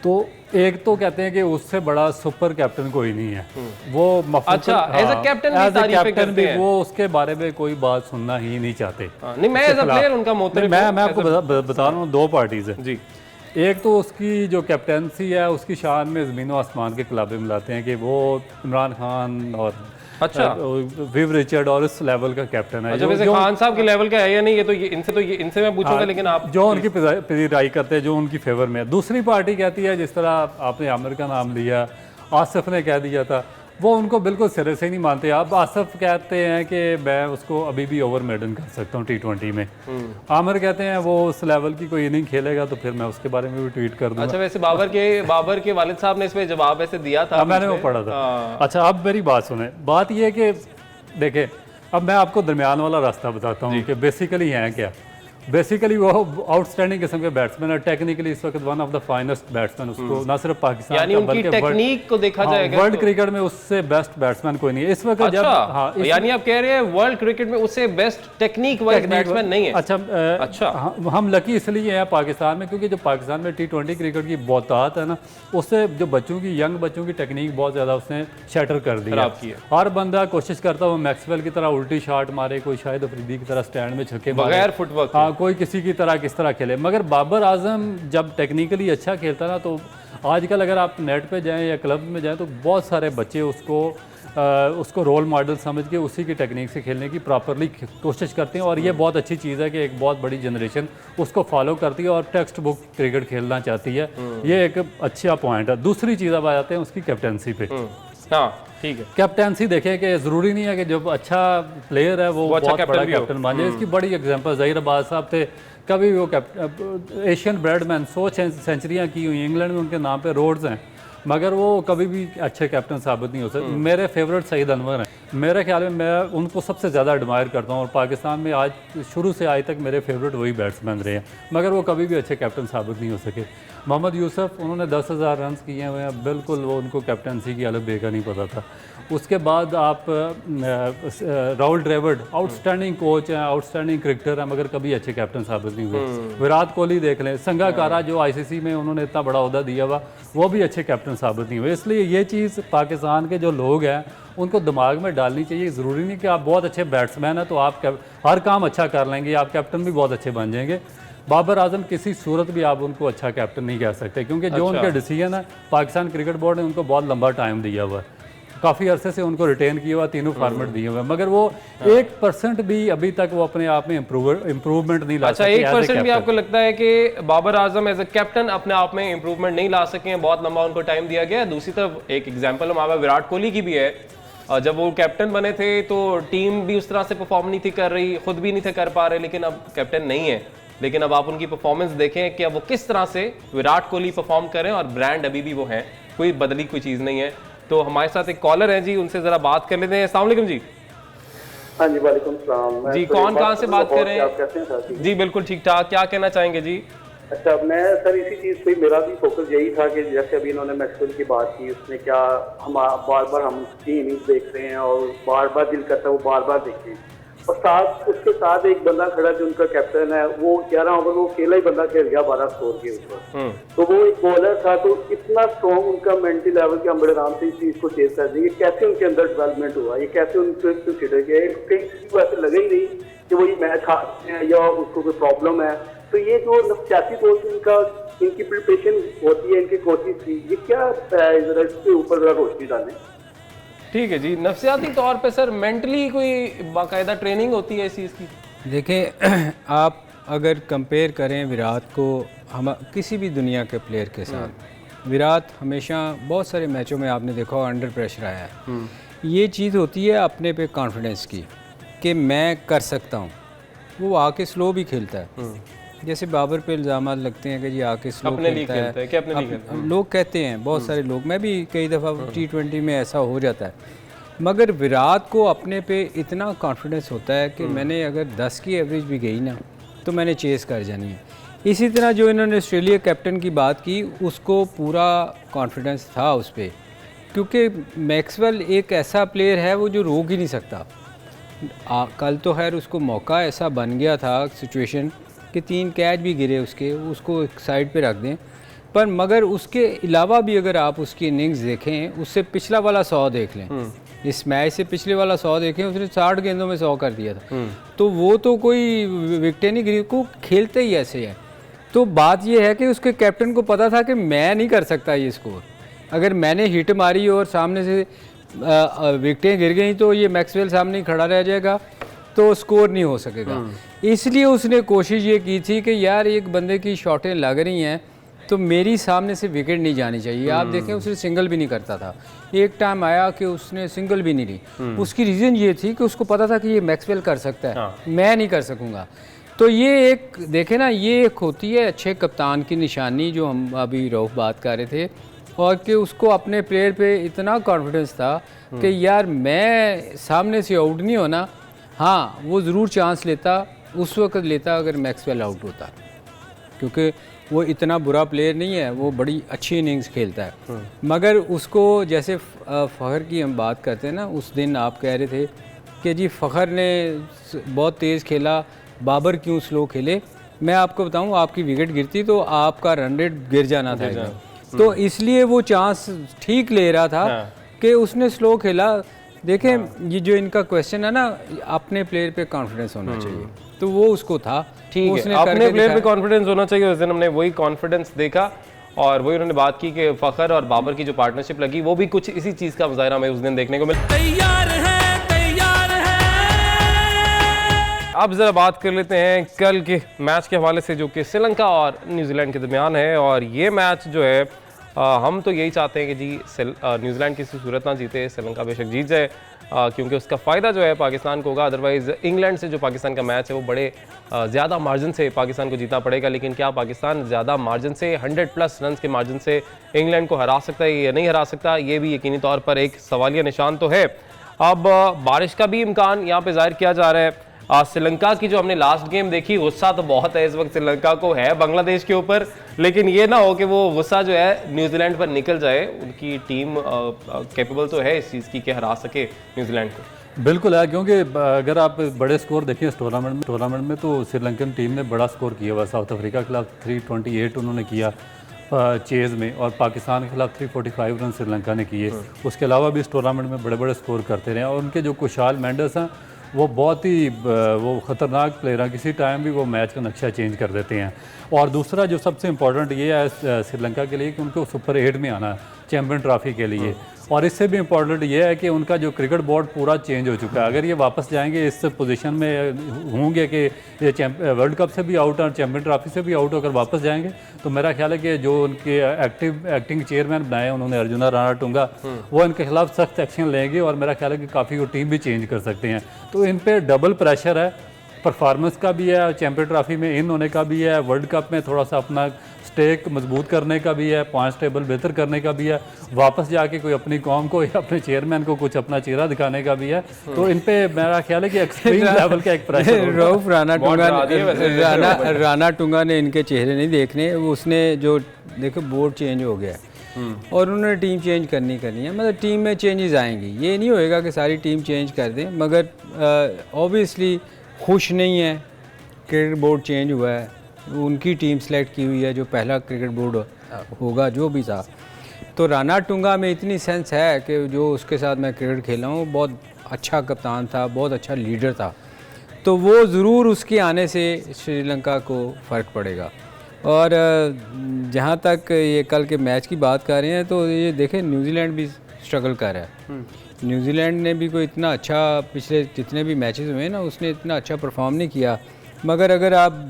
तो एक तो कहते हैं कि उससे बड़ा सुपर कैप्टन कोई नहीं है, वो अच्छा, एज अ कैप्टन भी तारीफें करते हैं, वो उसके बारे में कोई बात सुनना ही नहीं चाहते। नहीं, मैं एज अ प्लेयर उनका मोहतरम, मैं आपको बता रहा हूँ, दो पार्टीज है जी। एक तो उसकी जो कैप्टनसी है उसकी शान में ज़मीन और आसमान के खिलाफे मिलाते हैं कि वो इमरान खान और अच्छा विव रिचर्ड और इस लेवल का कैप्टन है। अच्छा, वैसे खान साहब के लेवल का है या नहीं, ये तो इनसे मैं पूछूंगा, लेकिन आप जो उनकी पिराई करते हैं, जो उनकी फेवर में है। दूसरी पार्टी कहती है, जिस तरह आपने आमिर का नाम लिया, आसिफ ने कह दिया था, वो उनको बिल्कुल सिरे से नहीं मानते। अब आसिफ कहते हैं कि मैं उसको अभी भी ओवर मेडन कर सकता हूँ T20 में। आमिर कहते हैं वो उस लेवल की कोई इनिंग खेलेगा तो फिर मैं उसके बारे में भी ट्वीट कर दूंगा। अच्छा, वैसे बाबर के वालिद साहब ने इसमें जवाब ऐसे दिया था, मैंने वो पढ़ा था। अच्छा, अब मेरी बात सुने। बात ये है कि देखें, अब मैं आपको दरमियान वाला रास्ता बताता हूँ कि बेसिकली हैं क्या। बेसिकली वो आउटस्टैंडिंग किस्म के बैट्समैन है, टेक्निकली इस वक्त one of the finest batsman. उसको ना सिर्फ पाकिस्तान यानी का उनकी टेक्निक को देखा जाएगा, वर्ल्ड क्रिकेट में उससे बेस्ट बैट्समैन कोई नहीं है इस वक्त। अच्छा, जब यानी आप कह रहे हैं वर्ल्ड क्रिकेट में उससे बेस्ट टेक्निक वाइज बैट्समैन नहीं है। अच्छा, हम लकी इसलिए हैं पाकिस्तान में क्योंकि जो पाकिस्तान में T20 क्रिकेट की बहुतात है ना, उससे जो बच्चों की, यंग बच्चों की टेक्निक बहुत ज़्यादा उसने शैटर कर दी है। हर बंदा कोशिश करता है वो मैक्सवेल की तरह उल्टी शॉट मारे, कोई शाहिद अफरीदी की तरह स्टैंड में छक्के मारे बगैर फुटवर्क, हाँ, कोई किसी की तरह किस तरह खेले। मगर बाबर आजम जब टेक्निकली अच्छा खेलता ना, तो आजकल अगर आप नेट पे जाएं या क्लब में जाएं तो बहुत सारे बच्चे उसको रोल मॉडल समझ के उसी की टेक्निक से खेलने की प्रॉपरली कोशिश करते हैं। और ये बहुत अच्छी चीज़ है कि एक बहुत बड़ी जनरेशन उसको फॉलो करती है और टेक्स्ट बुक क्रिकेट खेलना चाहती है। ये एक अच्छा पॉइंट है। दूसरी चीज़ अब आ जाते हैं उसकी कैप्टनसी पे। हाँ, ठीक है। कैप्टनसी देखें कि ज़रूरी नहीं है कि जो अच्छा प्लेयर है वो बहुत बड़ा कैप्टन बन जाए। इसकी बड़ी एग्जांपल ज़हीर अब्बास साहब थे, कभी वो एशियन ब्रेडमैन 100 सेंचुरियाँ की हुई, इंग्लैंड में उनके नाम पे रोड्स हैं, मगर वो कभी भी अच्छे कैप्टन साबित नहीं हो सकते। मेरे फेवरेट सईद अनवर हैं। मेरे ख्याल में मैं उनको सबसे ज़्यादा एडमायर करता हूँ और पाकिस्तान में आज शुरू से आज तक मेरे फेवरेट वही बैट्समैन रहे हैं, मगर वो कभी भी अच्छे कैप्टन साबित नहीं हो सके। मोहम्मद यूसुफ, उन्होंने 10,000 रन किए हुए हैं, बिल्कुल वो उनको कैप्टनसी की अलग बेका नहीं पता था। उसके बाद आप राहुल द्रविड़, आउटस्टैंडिंग कोच हैं, आउटस्टैंडिंग क्रिकेटर हैं, मगर कभी अच्छे कैप्टन साबित नहीं हुए। विराट कोहली देख लें, संगाकारा जो ICC में उन्होंने इतना बड़ा ओहदा दिया हुआ, वो भी अच्छे कैप्टन साबित नहीं हुए। इसलिए ये चीज़ पाकिस्तान के जो लोग हैं उनको दिमाग में डालनी चाहिए। ज़रूरी नहीं कि आप बहुत अच्छे बैट्समैन हैं तो आप हर काम अच्छा कर लेंगे, आप कैप्टन भी बहुत अच्छे बन जाएंगे। बाबर आजम किसी सूरत भी आप उनको अच्छा कैप्टन नहीं कह सकते, क्योंकि जो उनके डिसीजन है, पाकिस्तान क्रिकेट बोर्ड ने उनको बहुत लंबा टाइम दिया हुआ है, काफ़ी अरसे से उनको रिटेन किया हुआ, तीनों फॉर्मेट दिए हुए हैं, मगर वो 1% भी अभी तक वो अपने आप में इम्प्रूवमेंट नहीं ला सके। 1% भी आपको लगता है कि Babar Azam as a captain अपने आप में इम्प्रूवमेंट नहीं ला सके, बहुत लंबा उनको टाइम दिया गया। दूसरी तरफ एक एग्जाम्पल हमारा विराट कोहली की भी है। जब वो कैप्टन बने थे तो टीम भी उस तरह से परफॉर्म नहीं थी कर रही, खुद भी नहीं थे कर पा रहे, लेकिन अब कैप्टन नहीं है। लेकिन अब आप उनकी परफॉर्मेंस देखें कि अब वो किस तरह से विराट कोहली परफॉर्म करें, और ब्रांड अभी भी वो हैं, कोई बदली कोई चीज़ नहीं है। तो हमारे साथ एक कॉलर है जी, उनसे ज़रा बात कर लेते हैं। अस्सलाम वालेकुम जी। हाँ जी, वालेकुम सलाम जी, कौन कहाँ से बात कर रहे हैं? आप कैसे हैं सर? जी बिल्कुल ठीक ठाक, क्या कहना चाहेंगे जी? अच्छा, मैं सर इसी चीज़ पे मेरा भी फोकस यही था कि जैसे अभी इन्होंने मैक्सवेल की बात की, उसने क्या हम बार बार हम उसकी इनिंग्स देख रहे हैं और बार बार दिल करता है वो बार बार देखें, और साथ उसके साथ एक बंदा खड़ा जो उनका कैप्टन है, वो 11 ओवर वो अकेला ही बंदा खेल गया 12 स्कोर के ऊपर। तो वो एक बॉलर था, तो इतना स्ट्रॉन्ग उनका मेंटल लेवल के हम बड़े आराम से इस चीज़ को चेज कर देंगे। कैसे उनके अंदर डेवलपमेंट हुआ, ये कैसे उनको छिड़क गया, कहीं ऐसे लगे ही नहीं कि वो ये मैच हारते हैं या उसको कोई प्रॉब्लम है। तो ये जो नफ्सियाती तौर से इनकी प्रिपरेशन होती है, इनकी कोशिश की, ये क्या इसके ऊपर रोशनी डालें? ठीक है जी, नफ्सियाती तौर पे सर मेंटली कोई बाकायदा ट्रेनिंग होती है इस चीज़ की? देखें, आप अगर कंपेयर करें विराट को हम किसी भी दुनिया के प्लेयर के साथ, विराट हमेशा बहुत सारे मैचों में आपने देखा हो अंडर प्रेशर आया है। ये चीज़ होती है अपने पे कॉन्फिडेंस की कि मैं कर सकता हूँ। वो आके स्लो भी खेलता है, जैसे बाबर पे इल्ज़ाम लगते हैं कि जी आके स्लो खेलता है कि अपने लिए खेलता है। लोग कहते हैं, बहुत सारे लोग, मैं भी कई दफ़ा T20 में ऐसा हो जाता है, मगर विराट को अपने पे इतना कॉन्फिडेंस होता है कि मैंने अगर 10 की एवरेज भी गई ना तो मैंने चेज़ कर जानी है। इसी तरह जो इन्होंने ऑस्ट्रेलिया कैप्टन की बात की, उसको पूरा कॉन्फिडेंस था उस पर, क्योंकि मैक्सवेल एक ऐसा प्लेयर है वो जो रोक ही नहीं सकता। कल तो खैर उसको मौका ऐसा बन गया था सिचुएशन कि 3 कैच भी गिरे उसके, उसको एक साइड पे रख दें, पर मगर उसके अलावा भी अगर आप उसकी इनिंग्स देखें, उससे पिछला वाला 100 देख लें, इस मैच से पिछले वाला 100 देखें, उसने 60 गेंदों में 100 कर दिया था। तो वो तो कोई विकेटें नहीं गिरी, को खेलते ही ऐसे है। तो बात ये है कि उसके कैप्टन को पता था कि मैं नहीं कर सकता ये स्कोर, अगर मैंने हिट मारी और सामने से विकेटें गिर गई तो ये मैक्सवेल सामने ही खड़ा रह जाएगा, तो स्कोर नहीं हो सकेगा। इसलिए उसने कोशिश ये की थी कि यार एक बंदे की शॉटें लग रही हैं तो मेरी सामने से विकेट नहीं जानी चाहिए। आप देखें उसने सिंगल भी नहीं करता था, एक टाइम आया कि उसने सिंगल भी नहीं ली। उसकी रीज़न ये थी कि उसको पता था कि ये मैक्सवेल कर सकता है, मैं नहीं कर सकूँगा। तो ये एक देखे ना, ये एक होती है अच्छे कप्तान की निशानी, जो हम अभी रऊफ बात कर रहे थे, और कि उसको अपने प्लेयर पे इतना कॉन्फिडेंस था कि यार मैं सामने से आउट नहीं होना। हाँ, वो ज़रूर चांस लेता, उस वक्त लेता अगर मैक्सवेल आउट होता, क्योंकि वो इतना बुरा प्लेयर नहीं है, वो बड़ी अच्छी इनिंग्स खेलता है। मगर उसको जैसे फ़खर की हम बात करते हैं ना, उस दिन आप कह रहे थे कि जी फ़खर ने बहुत तेज़ खेला, बाबर क्यों स्लो खेले। मैं आपको बताऊं, आपकी विकेट गिरती तो आपका रन रेट गिर जाना था एकदम। तो इसलिए वो चांस ठीक ले रहा था कि उसने स्लो खेला। देखें ये जो इनका क्वेश्चन है ना, अपने प्लेयर पे कॉन्फिडेंस होना चाहिए, तो वो उसको था। ठीक है, अपने प्लेयर पे कॉन्फिडेंस होना चाहिए। उस दिन हमने वही कॉन्फिडेंस देखा, और वही उन्होंने बात की कि फ़खर और बाबर की जो पार्टनरशिप लगी, वो भी कुछ इसी चीज़ का मुजाहरा हमें उस दिन देखने को मिला। तैयार है, तैयार है। अब ज़रा बात कर लेते हैं कल के मैच के हवाले से, जो कि श्रीलंका और न्यूजीलैंड के दरमियान है। और ये मैच जो है हम तो यही चाहते हैं कि जी न्यूजीलैंड किसी सूरत ना जीते, श्रीलंका बेशक जीत जाए, क्योंकि उसका फ़ायदा जो है पाकिस्तान को होगा। अदरवाइज़ इंग्लैंड से जो पाकिस्तान का मैच है वो बड़े ज़्यादा मार्जिन से पाकिस्तान को जीतना पड़ेगा। लेकिन क्या पाकिस्तान ज़्यादा मार्जिन से 100+ रन के मार्जिन से इंग्लैंड को हरा सकता है या नहीं हरा सकता, ये भी यकीनी तौर पर एक सवालिया निशान तो है। अब बारिश का भी इम्कान यहाँ पर ज़ाहिर किया जा रहा है। श्रीलंका की जो हमने लास्ट गेम देखी, गुस्सा तो बहुत है इस वक्त श्रीलंका को है बांग्लादेश के ऊपर, लेकिन ये ना हो कि वो गुस्सा जो है न्यूजीलैंड पर निकल जाए। उनकी टीम कैपेबल तो है इस चीज़ की कि हरा सके न्यूजीलैंड को। बिल्कुल है, क्योंकि अगर आप बड़े स्कोर देखिए इस टूर्नामेंट में तो श्रीलंकन टीम ने बड़ा स्कोर किया हुआ। साउथ अफ्रीका के खिलाफ 328 उन्होंने किया चेज़ में, और पाकिस्तान के खिलाफ 345 रन श्रीलंका ने किए। उसके अलावा भी इस टूर्नामेंट में बड़े बड़े स्कोर करते रहे, और उनके जो कुशाल मेंडस हैं वो बहुत ही वो ख़तरनाक प्लेयर हैं, किसी टाइम भी वो मैच का नक्शा चेंज कर देते हैं। और दूसरा जो सबसे इम्पोर्टेंट ये है श्रीलंका के लिए कि उनको सुपर 8 में आना है चैम्पियन ट्रॉफी के लिए। और इससे भी इम्पोर्टेंट ये है कि उनका जो क्रिकेट बोर्ड पूरा चेंज हो चुका है। अगर ये वापस जाएंगे इस पोजीशन में होंगे कि ये वर्ल्ड कप से भी आउट और चैम्पियन ट्रॉफी से भी आउट होकर वापस जाएंगे, तो मेरा ख्याल है कि जो उनके एक्टिंग चेयरमैन बनाए उन्होंने अर्जुना रणतुंगा, वो इनके खिलाफ सख्त एक्शन लेंगे, और मेरा ख्याल है कि काफ़ी वो टीम भी चेंज कर सकते हैं। तो इन पर डबल प्रेशर है, परफॉर्मेंस का भी है, चैम्पियन ट्रॉफी में इन होने का भी है, वर्ल्ड कप में थोड़ा सा अपना स्टेक मजबूत करने का भी है, 5 टेबल बेहतर करने का भी है, वापस जाके कोई अपनी कौम को या अपने चेयरमैन को कुछ अपना चेहरा दिखाने का भी है। तो इन पे मेरा ख्याल है कि एक्सट्रीम लेवल का एक प्रेशर। रऊफ राणा टुंगा ने इनके चेहरे नहीं देखने, उसने जो देखो बोर्ड चेंज हो गया है और उन्होंने टीम चेंज करनी है। मतलब टीम में चेंजेस आएंगी, ये नहीं होएगा कि सारी टीम चेंज कर दें, मगर ऑब्वियसली खुश नहीं है। क्रिकेट बोर्ड चेंज हुआ है, उनकी टीम सेलेक्ट की हुई है जो पहला क्रिकेट बोर्ड होगा जो भी था। तो राणा टुंगा में इतनी सेंस है कि जो उसके साथ मैं क्रिकेट खेला हूँ, बहुत अच्छा कप्तान था, बहुत अच्छा लीडर था, तो वो ज़रूर उसके आने से श्रीलंका को फ़र्क पड़ेगा। और जहाँ तक ये कल के मैच की बात कर रहे हैं, तो ये देखें न्यूजीलैंड भी स्ट्रगल कर रहा है। न्यूजीलैंड ने भी कोई इतना अच्छा पिछले जितने भी मैचेस हुए ना, उसने इतना अच्छा परफॉर्म नहीं किया। मगर अगर आप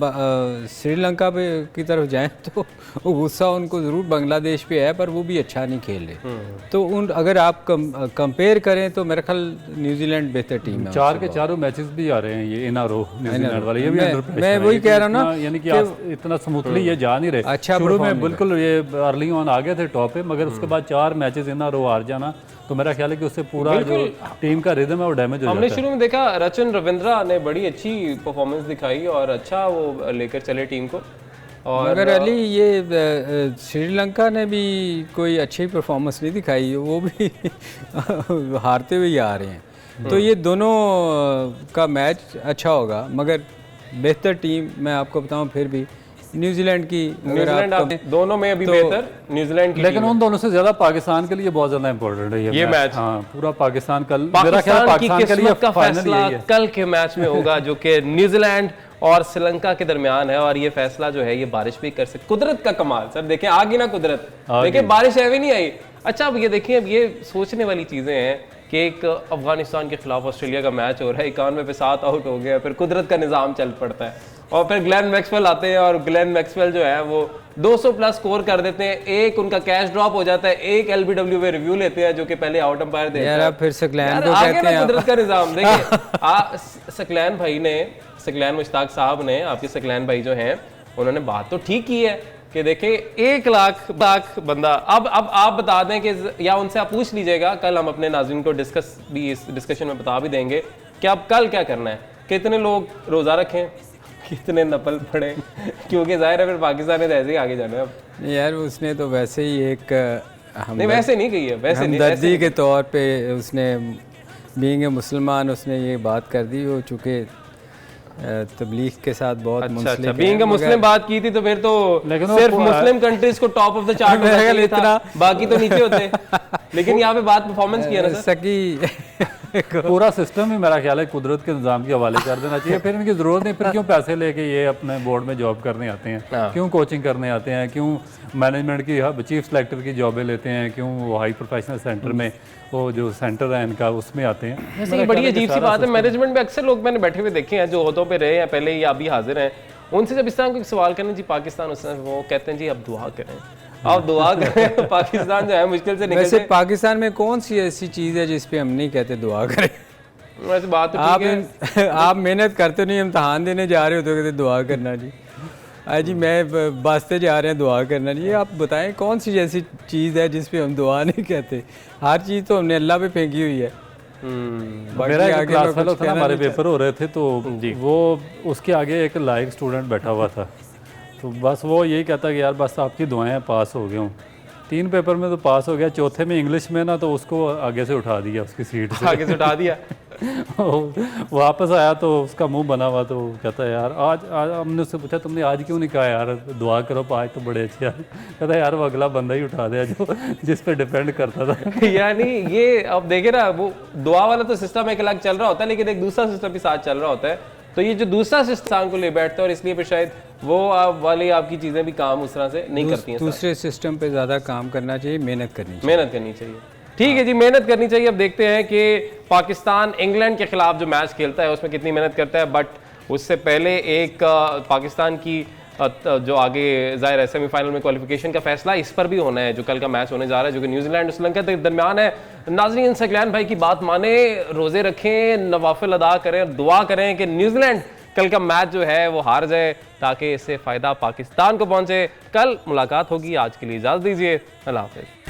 श्रीलंका पे की तरफ जाएं तो वो गुस्सा उनको ज़रूर बांग्लादेश पे है, पर वो भी अच्छा नहीं खेल रहे। तो अगर आप कंपेयर करें तो मेरा ख्याल न्यूजीलैंड बेहतर टीम है। 4 के चारों मैचेस भी आ रहे हैं ये इन आ रो न्यूजीलैंड वाले, ये भी मैं वही कह रहा हूँ ना, यानी कि इतना स्मूथली ये जा नहीं रहे। अच्छा, शुरू में बिल्कुल ये अर्ली ऑन आ गए थे टॉप पे, मगर उसके बाद 4 मैचेस इन आ रो हार जाना, तो मेरा ख्याल है कि उससे पूरा जो टीम का रिदम है वो डैमेज हो जाता है। हमने शुरू में देखा रचन रविंद्रा ने बड़ी अच्छी परफॉर्मेंस दिखाई और अच्छा वो लेकर चले टीम को, और मगर अली ये श्रीलंका ने भी कोई अच्छी परफॉर्मेंस नहीं दिखाई, वो भी हारते हुए ही आ रहे हैं। तो ये दोनों का मैच अच्छा होगा, मगर बेहतर टीम मैं आपको बताऊं फिर भी न्यूजीलैंड की। न्यूजीलैंड दोनों में अभी बेहतर न्यूजीलैंड की, लेकिन उन दोनों से ज्यादा पाकिस्तान के लिए बहुत ज्यादा इंपॉर्टेंट है ये मैच। हाँ, पूरा पाकिस्तान कल मेरा ख्याल पाकिस्तान की किस्मत का फैसला कल के मैच में होगा जो कि न्यूजीलैंड और श्रीलंका के दरमियान है। और ये फैसला जो है ये बारिश भी कर सकती, कुदरत का कमाल सर। देखें आ गई ना कुदरत, देखें बारिश है भी नहीं आई। अच्छा अब ये देखिए, अब ये सोचने वाली चीजें हैं कि एक अफगानिस्तान के खिलाफ ऑस्ट्रेलिया का मैच हो रहा है, 91 पे 7 आउट हो गया, फिर कुदरत का निज़ाम चल पड़ता है और फिर ग्लेन मैक्सवेल आते हैं और ग्लेन मैक्सवेल जो है वो 200 प्लस स्कोर कर देते हैं। एक उनका कैश ड्रॉप हो जाता है, एक LBW में रिव्यू लेते हैं जो कि पहले आउट अंपायर देता है। फिर सकलैन को कहते हैं कुदरत का निज़ाम। देखिए सकलैन भाई ने, सकलैन मुश्ताक साहब ने, आपके सकलैन भाई जो हैं उन्होंने बात तो ठीक की है कि देखें 1 लाख बंदा। अब आप बता दें कि, या उनसे आप पूछ लीजिएगा, कल हम अपने नाज़रीन को इस डिस्कशन में बता भी देंगे कि अब कल क्या करना है, कितने लोग रोज़ा रखें, कितने नफल पड़े, क्योंकि जाहिर है फिर पाकिस्तान ने ऐसे ही आगे जाना है। अब यार उसने तो वैसे ही एक नहीं, वैसे नहीं कही है, वैसे नहीं, हमदर्दी के तौर पे उसने बीइंग ए मुसलमान उसने ये बात कर दी। वो चूँकि तबलीग के साथ बहुत मुंसलिक है। बीइंग अ मुस्लिम बात की थी तो फिर तो सिर्फ मुस्लिम कंट्रीज को टॉप ऑफ द चार्ट में चाहिए था, बाकी तो नीचे होते। लेकिन यहाँ पे बात परफॉर्मेंस की है ना सर, पूरा सिस्टम ही मेरा ख्याल है कुदरत के निज़ाम के हवाले कर देना चाहिए। फिर इनकी ज़रूरत नहीं, फिर क्यों पैसे लेके ये अपने बोर्ड में जॉब करने आते हैं, क्यों कोचिंग करने आते हैं, क्यों मैनेजमेंट की चीफ सेलेक्टर की जॉबें लेते हैं, क्यों वो हाई प्रोफेशनल सेंटर में वो जो सेंटर है इनका उसमें आते हैं। सही, बड़ी अजीब सी बात है। मैनेजमेंट में अक्सर लोग मैंने बैठे हुए देखे हैं जो ओहदों पे रहे हैं पहले या अभी हाजिर हैं, उनसे जब इस तरह कोई सवाल करें जी पाकिस्तान, उस वो कहते हैं जी अब दुआ करें, आप दुआ करें। पाकिस्तान जो है मुश्किल से निकल। वैसे पाकिस्तान में कौन सी ऐसी चीज़ है जिस पे हम नहीं कहते दुआ करें? वैसे बात तो ठीक है। आप मेहनत करते नहीं, इम्तहान देने जा रहे हो तो कहते दुआ करना जी। आज जी मैं बसते जा रहे हैं दुआ करना जी। आप बताएं कौन सी ऐसी चीज़ है जिस पे हम दुआ नहीं कहते? हर चीज़ तो हमने अल्लाह पे फेंकी हुई है। मेरा एक क्लास फेलो था, हमारे पेपर हो रहे थे तो वो उसके आगे एक लायक स्टूडेंट बैठा हुआ था, तो बस वो यही कहता कि यार बस आपकी दुआएं, पास हो गया हूँ। 3 पेपर में तो पास हो गया, चौथे में इंग्लिश में ना तो उसको आगे से उठा दिया, उसकी सीट से आगे से उठा दिया। वापस आया तो उसका मुंह बना हुआ, तो कहता है यार आज हमने उससे पूछा तुमने आज क्यों नहीं कहा यार दुआ करो, आज तो बड़े अच्छे। कहता है यार वो अगला बंदा ही उठा दिया जो जिस पे डिपेंड करता था। यानी ये अब देखे ना, वो दुआ वाला तो सिस्टम एक अलग चल रहा होता है, लेकिन एक दूसरा सिस्टम भी साथ चल रहा होता है। तो ये जो दूसरा सिस्टम को ले बैठता है और इसलिए फिर शायद वो वाली आपकी चीज़ें भी काम उस तरह से नहीं करती हैं। दूसरे सिस्टम पे ज़्यादा काम करना चाहिए, मेहनत करनी चाहिए। ठीक है जी, मेहनत करनी चाहिए। अब देखते हैं कि पाकिस्तान इंग्लैंड के खिलाफ जो मैच खेलता है उसमें कितनी मेहनत करता है। बट उससे पहले एक पाकिस्तान की जो आगे ज़ाहिर है सेमीफाइनल में क्वालिफिकेशन का फैसला इस पर भी होना है, जो कल का मैच होने जा रहा है जो कि न्यूजीलैंड और श्रीलंका के दरमियान है। नाज़रीन सकलैन भाई की बात माने, रोज़े रखें, नवाफिल अदा करें, दुआ करें कि न्यूजीलैंड कल का मैच जो है वो हार जाए ताकि इससे फ़ायदा पाकिस्तान को पहुँचे। कल मुलाकात होगी, आज के लिए इजाज़त दीजिए, अल्लाह हाफ़िज़।